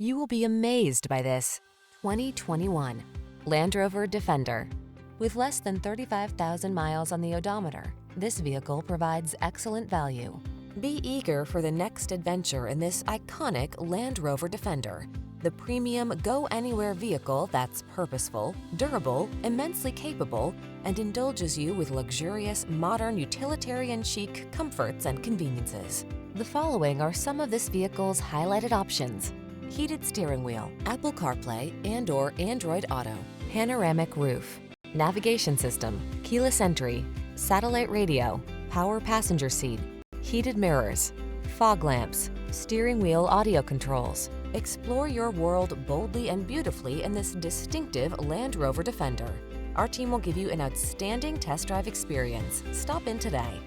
You will be amazed by this 2021 Landrover Defender. With less than 35,000 miles on the odometer, this vehicle provides excellent value. Be eager for the next adventure in this iconic Land Rover Defender, the premium go-anywhere vehicle that's purposeful, durable, immensely capable, and indulges you with luxurious, modern, utilitarian chic comforts and conveniences. The following are some of this vehicle's highlighted options: heated steering wheel, Apple CarPlay and/or Android Auto, panoramic roof, navigation system, keyless entry, satellite radio, power passenger seat, heated mirrors, fog lamps, steering wheel audio controls. Explore your world boldly and beautifully in this distinctive Land Rover Defender. Our team will give you an outstanding test drive experience. Stop in today.